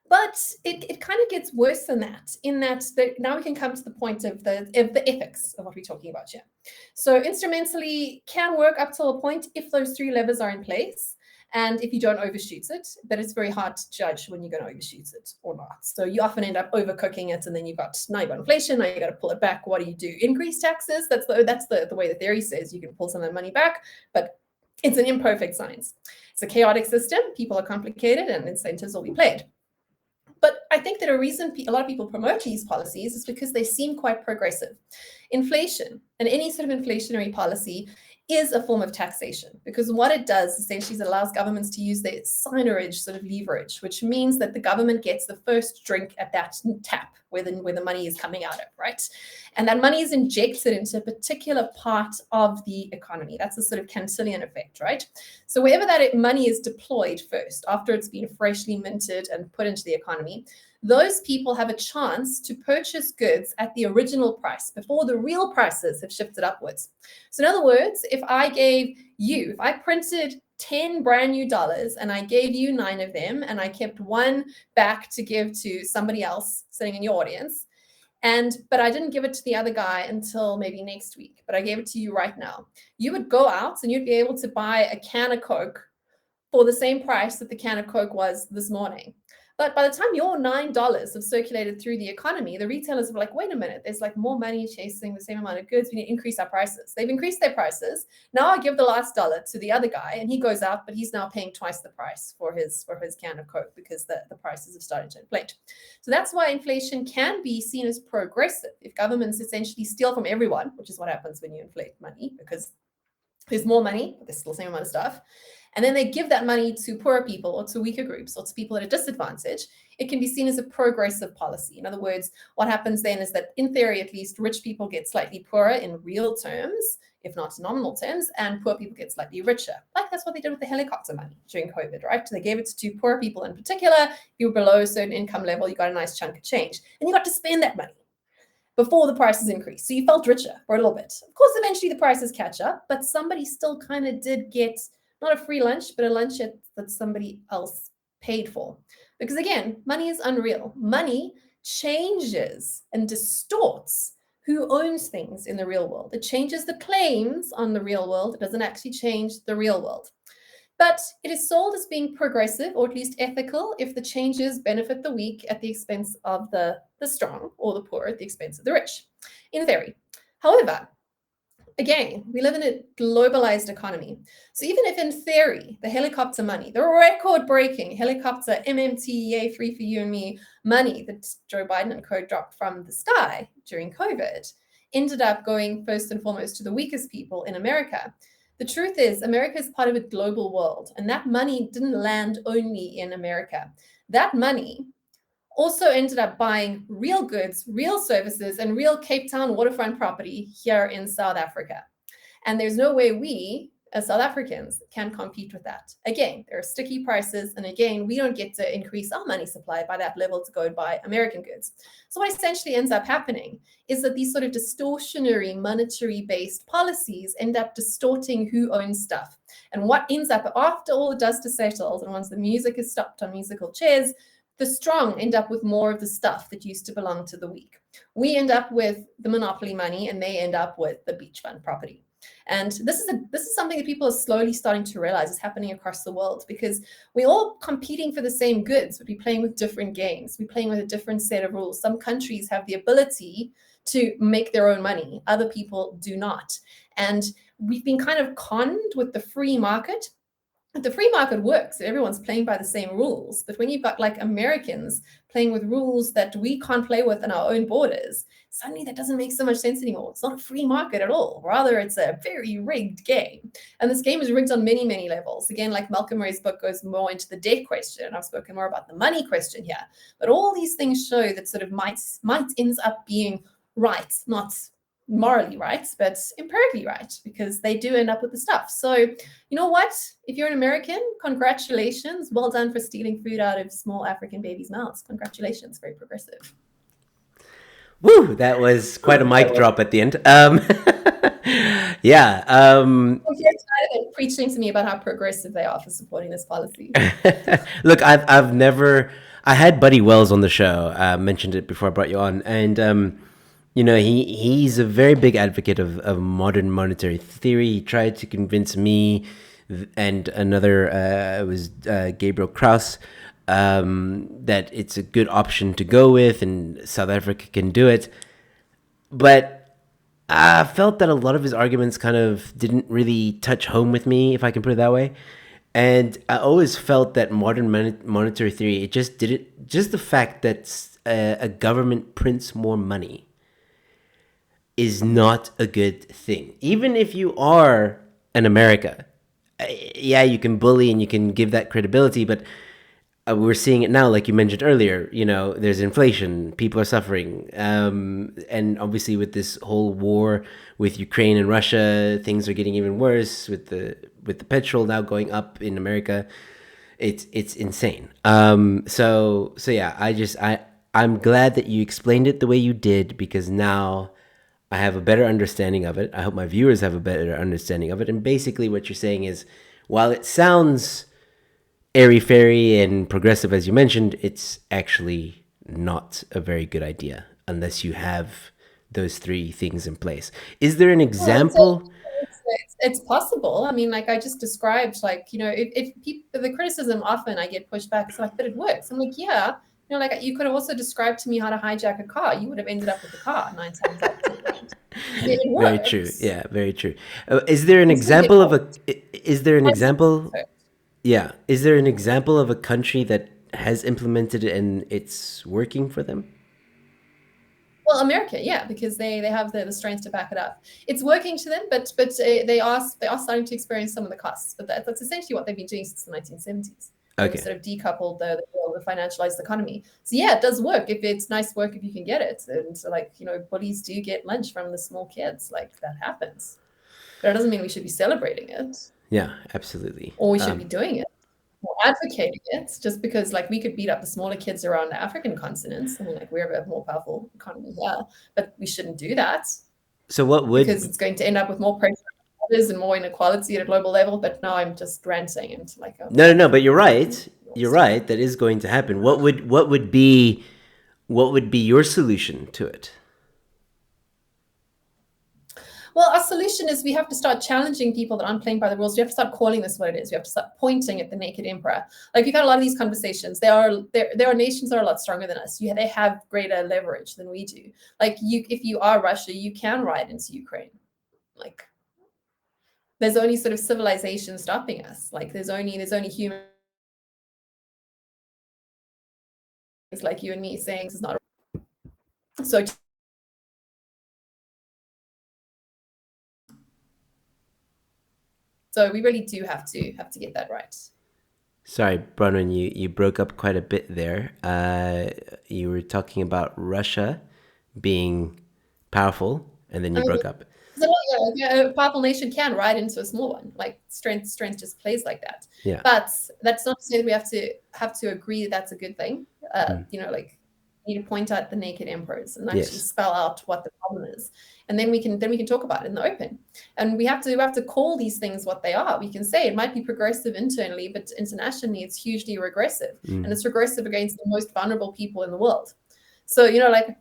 But it kind of gets worse than that, in that now we can come to the point of the ethics of what we're talking about here. So instrumentally can work up till a point if those three levers are in place and if you don't overshoot it, but it's very hard to judge when you're going to overshoot it or not. So you often end up overcooking it, and then you've got inflation, now you got to pull it back. What do? Increase taxes? That's the way the theory says you can pull some of the money back, but it's an imperfect science. It's a chaotic system, people are complicated, and incentives will be played. But I think that a reason a lot of people promote these policies is because they seem quite progressive. Inflation, and any sort of inflationary policy, is a form of taxation, because what it does essentially is it allows governments to use their signage sort of leverage, which means that the government gets the first drink at that tap where the money is coming out of, right? And that money is injected into a particular part of the economy. That's a sort of Cantillon effect, right? So wherever that money is deployed first, after it's been freshly minted and put into the economy, those people have a chance to purchase goods at the original price before the real prices have shifted upwards. So in other words, if I printed 10 brand new dollars and I gave you 9 of them and I kept one back to give to somebody else sitting in your audience, but I didn't give it to the other guy until maybe next week, but I gave it to you right now, you would go out and you'd be able to buy a can of Coke for the same price that the can of Coke was this morning. But by the time your $9 have circulated through the economy, the retailers are like, wait a minute, there's like more money chasing the same amount of goods. We need to increase our prices. They've increased their prices. Now I give the last dollar to the other guy and he goes out, but he's now paying twice the price for his can of Coke because the prices have started to inflate. So that's why inflation can be seen as progressive. If governments essentially steal from everyone, which is what happens when you inflate money, because there's more money, but there's still the same amount of stuff, and then they give that money to poorer people or to weaker groups or to people at a disadvantage, it can be seen as a progressive policy. In other words, what happens then is that, in theory at least, rich people get slightly poorer in real terms, if not nominal terms, and poor people get slightly richer. Like that's what they did with the helicopter money during COVID, right? They gave it to poor people in particular. If you were below a certain income level, you got a nice chunk of change, and you got to spend that money before the prices increased. So you felt richer for a little bit. Of course, eventually the prices catch up, but somebody still kind of did get not a free lunch, but a lunch that somebody else paid for. Because again, money is unreal. Money changes and distorts who owns things in the real world. It changes the claims on the real world. It doesn't actually change the real world. But it is sold as being progressive, or at least ethical, if the changes benefit the weak at the expense of the strong, or the poor at the expense of the rich, in theory. However, again, we live in a globalized economy. So even if in theory, the helicopter money, the record-breaking helicopter MMT, free for you and me money that Joe Biden and co dropped from the sky during COVID, ended up going first and foremost to the weakest people in America, the truth is America is part of a global world, and that money didn't land only in America. That money also ended up buying real goods, real services, and real Cape Town waterfront property here in South Africa. And there's no way we, as South Africans, can compete with that. Again, there are sticky prices, and again, we don't get to increase our money supply by that level to go and buy American goods. So what essentially ends up happening is that these sort of distortionary monetary-based policies end up distorting who owns stuff. And what ends up after all the dust is settled, and once the music is stopped on musical chairs, the strong end up with more of the stuff that used to belong to the weak. We end up with the monopoly money, and they end up with the beach fund property. And this is something that people are slowly starting to realize is happening across the world, because we're all competing for the same goods, but we're playing with different games. We're playing with a different set of rules. Some countries have the ability to make their own money. Other people do not. And we've been kind of conned with the free market the free market works. Everyone's playing by the same rules. But when you've got like Americans playing with rules that we can't play with in our own borders, suddenly that doesn't make so much sense anymore. It's not a free market at all. Rather, it's a very rigged game. And this game is rigged on many, many levels. Again, like Malcolm Ray's book goes more into the debt question. And I've spoken more about the money question here. But all these things show that sort of might ends up being right, not morally right, but empirically right, because they do end up with the stuff. So, you know what? If you're an American, congratulations. Well done for stealing food out of small African babies' mouths. Congratulations. Very progressive. Woo! That was quite a mic drop at the end. Yeah. They're preaching to me about how progressive they are for supporting this policy. Look, I've never. I had Buddy Wells on the show. Mentioned it before I brought you on, and you know, he's a very big advocate of modern monetary theory. He tried to convince me and another, it was Gabriel Kraus, that it's a good option to go with, and South Africa can do it. But I felt that a lot of his arguments kind of didn't really touch home with me, if I can put it that way. And I always felt that modern monetary theory, it just didn't, just the fact that a government prints more money is not a good thing. Even if you are an America, yeah, you can bully and you can give that credibility, but we're seeing it now, like you mentioned earlier. You know, there's inflation, people are suffering, and obviously with this whole war with Ukraine and Russia, things are getting even worse with the petrol now going up in America. It's insane. So yeah, I'm glad that you explained it the way you did, because now I have a better understanding of it. I hope my viewers have a better understanding of it. And basically what you're saying is, while it sounds airy-fairy and progressive, as you mentioned, it's actually not a very good idea unless you have those three things in place. Is there an example? It's possible. I mean, like I just described, like, you know, if people, the criticism often I get pushed back, it's like, but it works. I'm like, yeah. You know, like you could have also described to me how to hijack a car. You would have ended up with the car 9 times out of 10. It works. Very true. Yeah, very true. Is there an example of a? Is there an example? Yeah. Is there an example of a country that has implemented it and it's working for them? Well, America, yeah, because they have the strength to back it up. It's working to them, but they are starting to experience some of the costs. But that's essentially what they've been doing since the 1970s. Okay. Sort of decoupled the financialized economy. So yeah, it does work if it's nice work, if you can get it. And so, like, you know, bullies do get lunch from the small kids. Like, that happens. But it doesn't mean we should be celebrating it. Yeah, absolutely. Or we should be doing it or advocating it, just because, like, we could beat up the smaller kids around the African continents. I mean, like, we're a more powerful economy here, but we shouldn't do that. So what would, because it's going to end up with more pressure and more inequality at a global level. But now I'm just ranting into like a no, but you're right. You're right. That is going to happen. What would be your solution to it? Well, our solution is we have to start challenging people that aren't playing by the rules. We have to start calling this what it is. We have to start pointing at the naked emperor. Like, we've had a lot of these conversations. There are nations that are a lot stronger than us. They have greater leverage than we do. Like, if you are Russia, you can ride into Ukraine. Like, there's only sort of civilization stopping us. Like, there's only human. It's like you and me saying this is not so. So we really do have to get that right. Sorry, Bronwyn, you broke up quite a bit there. You were talking about Russia being powerful, and then you broke up. A powerful nation can ride into a small one. Like, strength just plays like that. Yeah. But that's not to say that we have to agree that that's a good thing. You know, like, you need to point out the naked emperors and actually spell out what the problem is, and then we can talk about it in the open. And we have to call these things what they are. We can say it might be progressive internally, but internationally it's hugely regressive, and it's regressive against the most vulnerable people in the world. So, you know, like,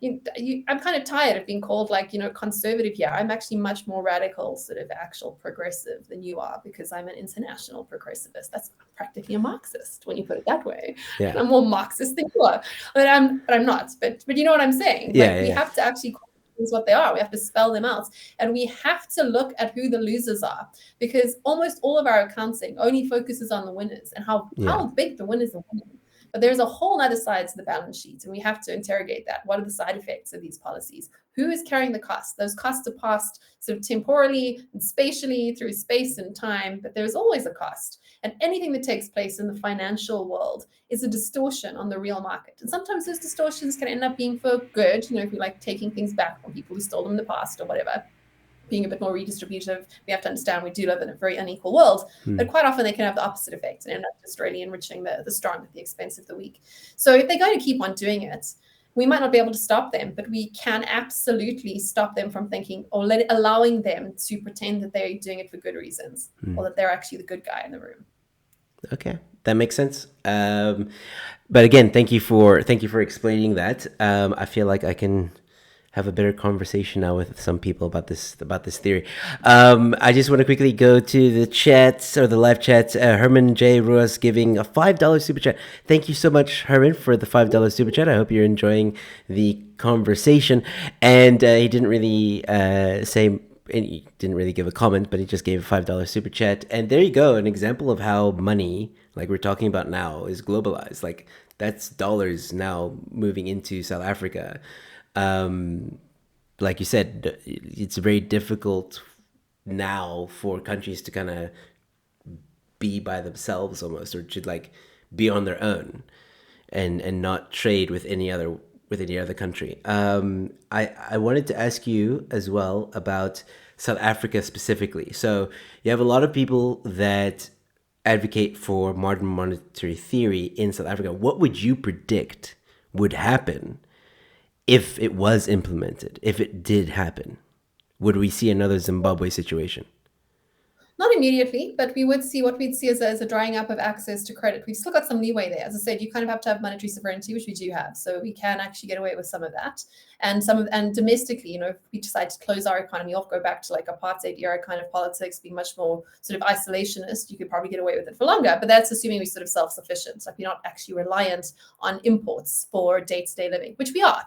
I'm kind of tired of being called, like, you know, conservative here. I'm actually much more radical, sort of actual progressive than you are, because I'm an international progressivist. That's practically a Marxist when you put it that way. Yeah. I'm more Marxist than you are, but I'm not. But you know what I'm saying? Like, we have to actually call is what they are. We have to spell them out. And we have to look at who the losers are, because almost all of our accounting only focuses on the winners and how big the winners are winning. But there's a whole other side to the balance sheet, and we have to interrogate that. What are the side effects of these policies? Who is carrying the cost? Those costs are passed sort of temporally and spatially through space and time, but there's always a cost. And anything that takes place in the financial world is a distortion on the real market. And sometimes those distortions can end up being for good, if you like taking things back from people who stole them in the past or whatever, being a bit more redistributive. We have to understand we do live in a very unequal world, but quite often they can have the opposite effect and end up just really enriching the strong at the expense of the weak. So if they're going to keep on doing it, we might not be able to stop them, but we can absolutely stop them from thinking or allowing them to pretend that they're doing it for good reasons or that they're actually the good guy in the room. Okay, that makes sense. But again, thank you for explaining that. I feel like I can have a better conversation now with some people about this theory. I just want to quickly go to the chats or the live chats. Herman J. Ruas giving a $5 super chat. Thank you so much, Herman, for the $5 super chat. I hope you're enjoying the conversation. And he didn't really he didn't really give a comment, but he just gave a $5 super chat. And there you go, an example of how money, like we're talking about now, is globalized. Like that's dollars now moving into South Africa. Like you said, it's very difficult now for countries to kind of be by themselves almost, or to like be on their own and not trade with any other country. I wanted to ask you as well about South Africa specifically. So you have a lot of people that advocate for modern monetary theory in South Africa. What would you predict would happen if it was implemented, if it did happen? Would we see another Zimbabwe situation? Not immediately, but we would see what we'd see as a drying up of access to credit. We've still got some leeway there. As I said, you kind of have to have monetary sovereignty, which we do have. So we can actually get away with some of that. And domestically, if we decide to close our economy off, go back to like apartheid era kind of politics, be much more sort of isolationist, you could probably get away with it for longer. But that's assuming we're sort of self-sufficient. Like we're not actually reliant on imports for day-to-day living, which we are.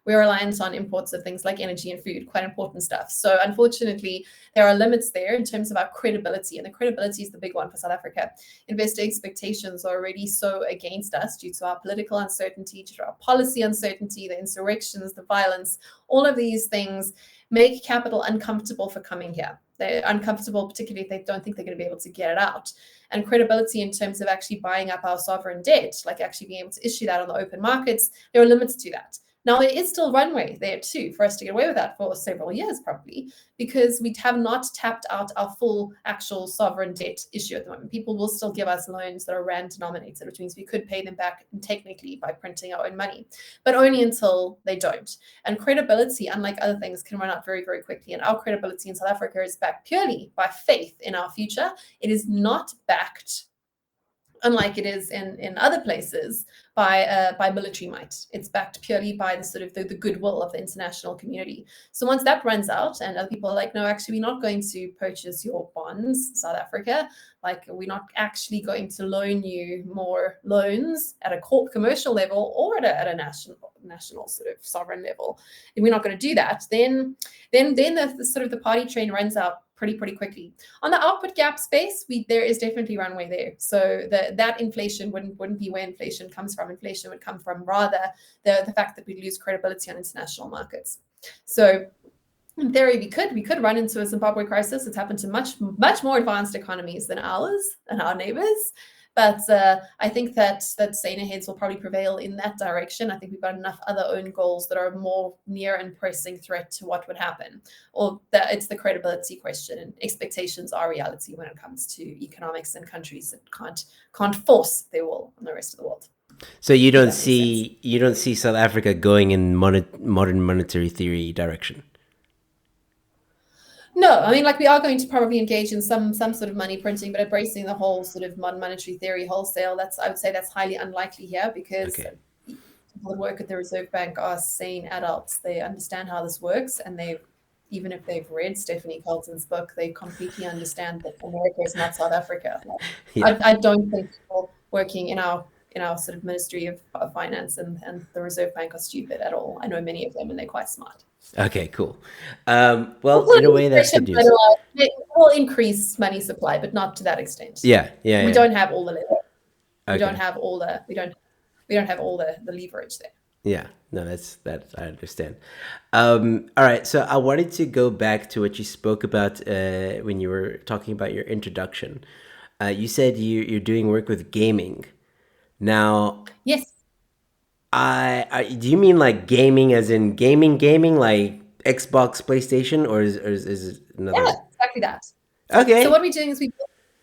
We're reliant on imports of things like energy and food, quite important stuff. So unfortunately, there are limits there in terms of our credibility. And the credibility is the big one for South Africa. Investor expectations are already so against us due to our political uncertainty, due to our policy uncertainty, the insurrections, the violence. All of these things make capital uncomfortable for coming here. They're uncomfortable, particularly if they don't think they're going to be able to get it out. And credibility in terms of actually buying up our sovereign debt, like actually being able to issue that on the open markets, there are limits to that. Now, there is still runway there too for us to get away with that for several years probably, because we have not tapped out our full actual sovereign debt issue at the moment. People will still give us loans that are rand denominated, which means we could pay them back technically by printing our own money, but only until they don't. And credibility, unlike other things, can run out very, very quickly. And our credibility in South Africa is backed purely by faith in our future. It is not backed, unlike it is in other places, by military might. It's backed purely by the sort of the goodwill of the international community. So once that runs out and other people are like, no, actually, we're not going to purchase your bonds, South Africa. Like, we're not actually going to loan you more loans at a commercial level or at a national sort of sovereign level. If we're not going to do that, then the sort of the party train runs out pretty quickly. On the output gap space, there is definitely runway there. So that inflation wouldn't be where inflation comes from. Inflation would come from rather the fact that we lose credibility on international markets. So in theory, we could run into a Zimbabwe crisis. It's happened to much more advanced economies than ours and our neighbors. But I think that saner heads will probably prevail in that direction. I think we've got enough other own goals that are more near and pressing threat to what would happen. Or that it's the credibility question, and expectations are reality when it comes to economics and countries that can't force their will on the rest of the world. So you don't see South Africa going in modern monetary theory direction? No, I mean, like we are going to probably engage in some sort of money printing, but embracing the whole sort of modern monetary theory wholesale, I would say that's highly unlikely here, because people that work at the Reserve Bank are sane adults. They understand how this works, and even if they've read Stephanie Carlton's book, they completely understand that America is not South Africa. I don't think people working in our sort of Ministry of Finance and the Reserve Bank are stupid at all. I know many of them, and they're quite smart. Okay, cool. We'll Well, call in a it way, that's inflation, good but news. it will increase money supply, but not to that extent. Yeah, yeah, We yeah. don't have all the leverage. We don't Okay. have all the we don't have all the leverage there. Yeah, no, that I understand. All right, so I wanted to go back to what you spoke about when you were talking about your introduction. You said you're doing work with gaming. Now, Yes. do you mean like gaming as in gaming, like Xbox, PlayStation, or is it Yeah, another? exactly that. So what Okay, we're doing is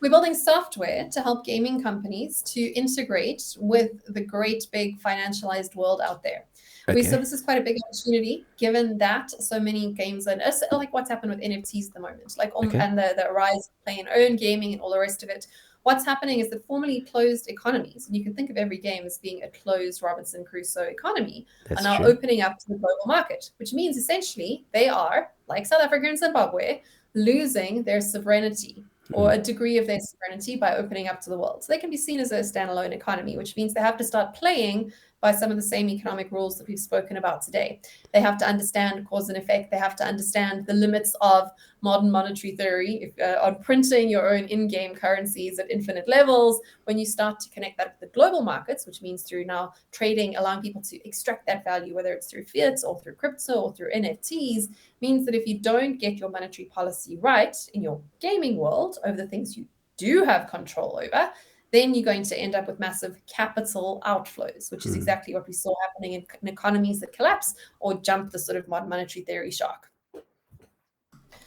we're building software to help gaming companies to integrate with the great big financialized world out there. We saw okay, this is quite a big opportunity given that so many games and like what's happened with NFTs at the moment, like okay. and the rise of playing own gaming and all the rest of it. What's happening is that formerly closed economies, and you can think of every game as being a closed Robinson Crusoe economy, are That's now true. opening up to the global market, which means essentially they are, like South Africa and Zimbabwe, losing their sovereignty or Mm. a degree of their sovereignty by opening up to the world. So they can be seen as a standalone economy, which means they have to start playing by some of the same economic rules that we've spoken about today. They have to understand cause and effect. They have to understand the limits of modern monetary theory on printing your own in-game currencies at infinite levels. When you start to connect that with the global markets, which means through now trading, allowing people to extract that value, whether it's through fiat or through crypto or through NFTs, means that if you don't get your monetary policy right in your gaming world over the things you do have control over, then you're going to end up with massive capital outflows, which is Mm. exactly what we saw happening in economies that collapse or jump the sort of modern monetary theory shark.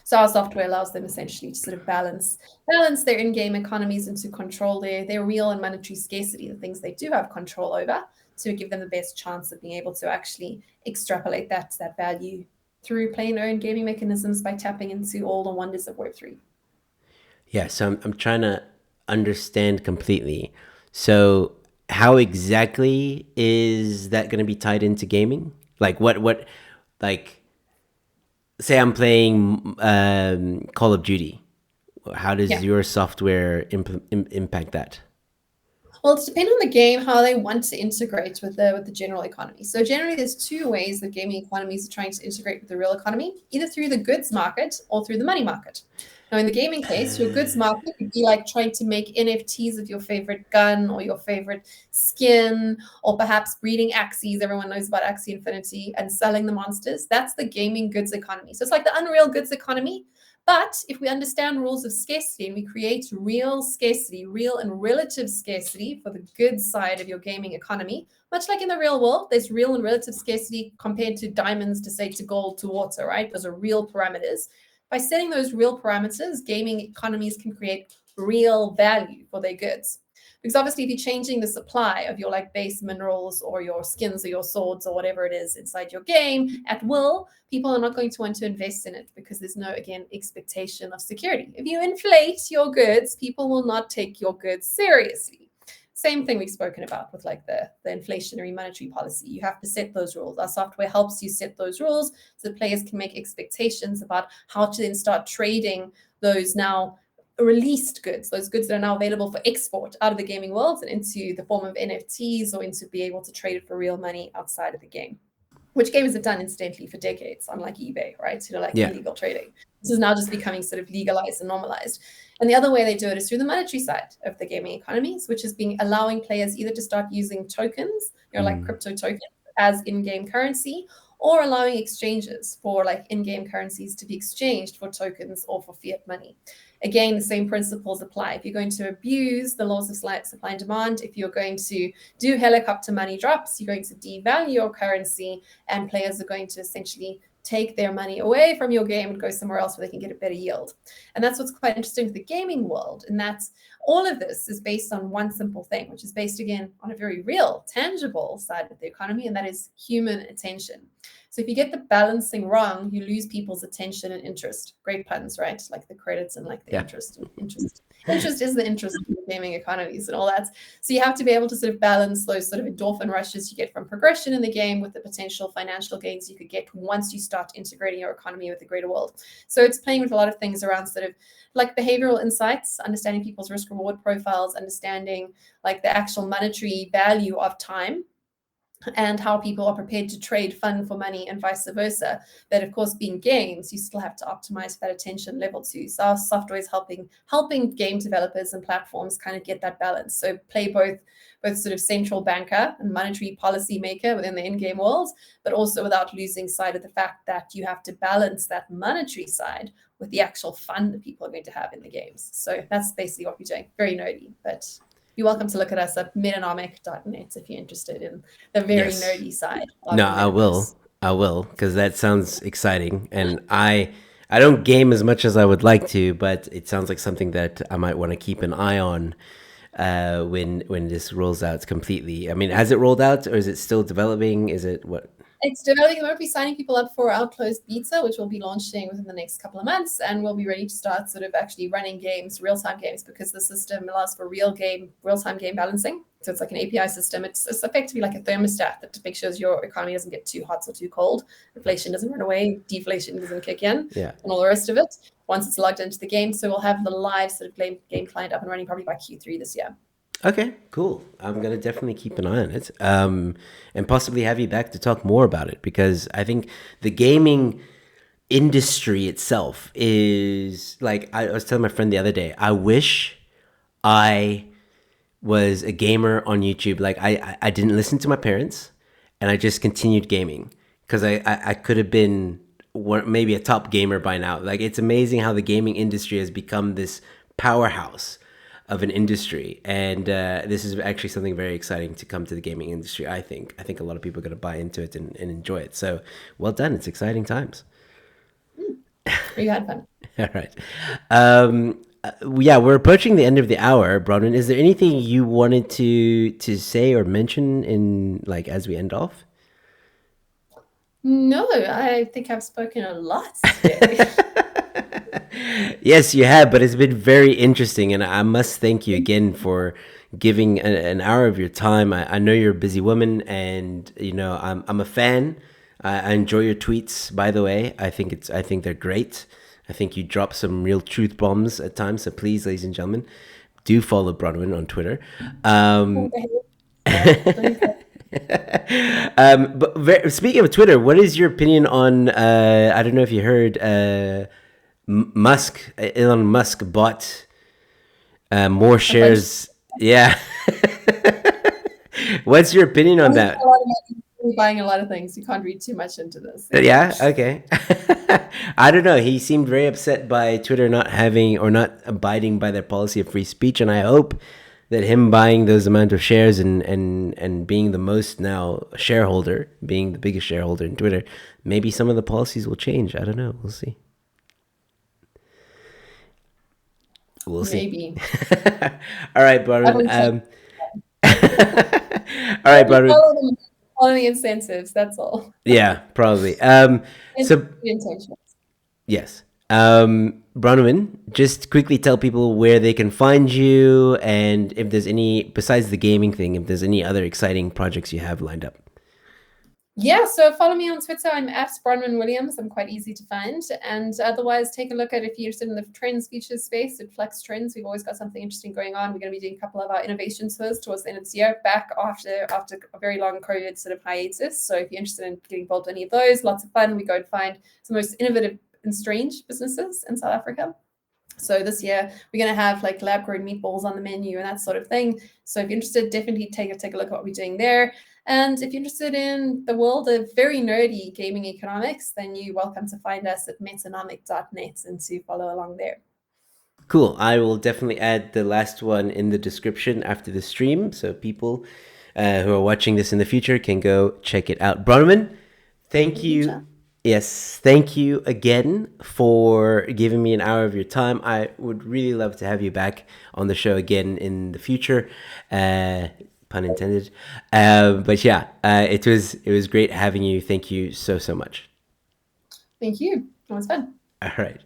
So our software allows them essentially to sort of balance their in-game economies and to control their real and monetary scarcity, the things they do have control over, to give them the best chance of being able to actually extrapolate that value through playing their own gaming mechanisms by tapping into all the wonders of Web3. Yeah, so I'm trying to understand completely. So how exactly is that going to be tied into gaming? Like like say I'm playing Call of Duty. How does Yeah. your software impact that? Well, it's depending on the game how they want to integrate with the general economy. So generally, there's two ways that gaming economies are trying to integrate with the real economy, either through the goods market or through the money market. Now, in the gaming case, your goods market could be like trying to make NFTs of your favorite gun or your favorite skin, or perhaps breeding Axies. Everyone knows about Axie Infinity and selling the monsters. That's the gaming goods economy. So it's like the unreal goods economy. But if we understand rules of scarcity and we create real scarcity, real and relative scarcity for the goods side of your gaming economy, much like in the real world, there's real and relative scarcity compared to diamonds to say to gold to water, right? Those are real parameters. By setting those real parameters, gaming economies can create real value for their goods. Because obviously, if you're changing the supply of your like base minerals or your skins or your swords or whatever it is inside your game at will, people are not going to want to invest in it because there's no, again, expectation of security. If you inflate your goods, people will not take your goods seriously. Same thing we've spoken about with like the inflationary monetary policy. You have to set those rules. Our software helps you set those rules so players can make expectations about how to then start trading those now released goods, those goods that are now available for export out of the gaming world and into the form of NFTs or into be able to trade it for real money outside of the game, which gamers have done incidentally for decades, unlike eBay, right? Like Yeah. illegal trading. This is now just becoming sort of legalized and normalized. And the other way they do it is through the monetary side of the gaming economies, which is being allowing players either to start using tokens, like Mm. crypto tokens as in-game currency, or allowing exchanges for like in-game currencies to be exchanged for tokens or for fiat money. Again, the same principles apply. If you're going to abuse the laws of supply and demand, if you're going to do helicopter money drops, you're going to devalue your currency, and players are going to essentially take their money away from your game and go somewhere else where they can get a better yield. And that's what's quite interesting with the gaming world. And that's all of this is based on one simple thing, which is based again on a very real, tangible side of the economy, and that is human attention. So if you get the balancing wrong, you lose people's attention and interest. Great puns, right? Like the credits and like the Yeah. interest. Interest is the interest in the gaming economies and all that. So you have to be able to sort of balance those sort of endorphin rushes you get from progression in the game with the potential financial gains you could get once you start integrating your economy with the greater world. So it's playing with a lot of things around sort of like behavioral insights, understanding people's risk reward profiles, understanding like the actual monetary value of time, and how people are prepared to trade fun for money and vice versa. But of course, being games, you still have to optimize that attention level too. So our software is helping game developers and platforms kind of get that balance. So play both sort of central banker and monetary policy maker within the in-game world, but also without losing sight of the fact that you have to balance that monetary side with the actual fun that people are going to have in the games. So that's basically what we're doing. Very nerdy, but you're welcome to look at us at metanomic.net if you're interested in the very nerdy side of No, the metaverse. I will, because that sounds exciting, and I don't game as much as I would like to, but it sounds like something that I might want to keep an eye on when this rolls out completely. I mean, has it rolled out, or is it still developing? Is it what? It's developing. We'll be signing people up for our closed beta, which will be launching within the next couple of months, and we'll be ready to start sort of actually running games, real-time games, because the system allows for real-time game balancing. So it's like an API system. It's effectively like a thermostat that makes sure your economy doesn't get too hot or too cold. Inflation doesn't run away, deflation doesn't kick in, and all the rest of it once it's logged into the game. So we'll have the live sort of game client up and running probably by Q3 this year. Okay, cool. I'm gonna definitely keep an eye on it, and possibly have you back to talk more about it, because I think the gaming industry itself is like, I was telling my friend the other day, I wish I was a gamer on YouTube. Like I didn't listen to my parents, and I just continued gaming, because I could have been maybe a top gamer by now. Like, it's amazing how the gaming industry has become this powerhouse of an industry, and this is actually something very exciting to come to the gaming industry. I think a lot of people are going to buy into it and enjoy it. So well done. It's exciting times. You had fun. All right. Yeah, we're approaching the end of the hour. Bronwyn, is there anything you wanted to say or mention in, like, as we end off? No, I think I've spoken a lot today. Yes, you have, but it's been very interesting, and I must thank you again for giving an hour of your time. I know you're a busy woman, and I'm a fan. I enjoy your tweets, by the way. I think they're great. I think you drop some real truth bombs at times. So please, ladies and gentlemen, do follow Bronwyn on Twitter. But speaking of Twitter, what is your opinion on? I don't know if you heard. Elon Musk bought more shares. Yeah. What's your opinion on that? Buying a lot of things. You can't read too much into this. Yeah. Okay. I don't know. He seemed very upset by Twitter not having or not abiding by their policy of free speech, and I hope that him buying those amount of shares and being the most now shareholder, being the biggest shareholder in Twitter, maybe some of the policies will change. I don't know. We'll see. We'll see. Maybe. All right, Bronwyn. All right, Bronwyn. Follow the incentives. That's all. Yeah, probably. So intentions. Yes. Bronwyn, just quickly tell people where they can find you, and if there's any, besides the gaming thing, if there's any other exciting projects you have lined up. Yeah, so follow me on Twitter. I'm at Bronwyn Williams. I'm quite easy to find. And otherwise, take a look at, if you're interested in the trends features space at Flex Trends. We've always got something interesting going on. We're going to be doing a couple of our innovation tours towards the end of this year, back after a very long COVID sort of hiatus. So if you're interested in getting involved in any of those, lots of fun. We go and find some most innovative and strange businesses in South Africa. So this year we're going to have like lab-grown meatballs on the menu and that sort of thing. So if you're interested, definitely take a look at what we're doing there. And if you're interested in the world of very nerdy gaming economics, then you're welcome to find us at metanomic.net and to follow along there. Cool. I will definitely add the last one in the description after the stream, so people who are watching this in the future can go check it out. Bronwyn, thank you. Yes, thank you again for giving me an hour of your time. I would really love to have you back on the show again in the future. Pun intended. But yeah, it was great having you. Thank you so much. Thank you. It was fun. All right.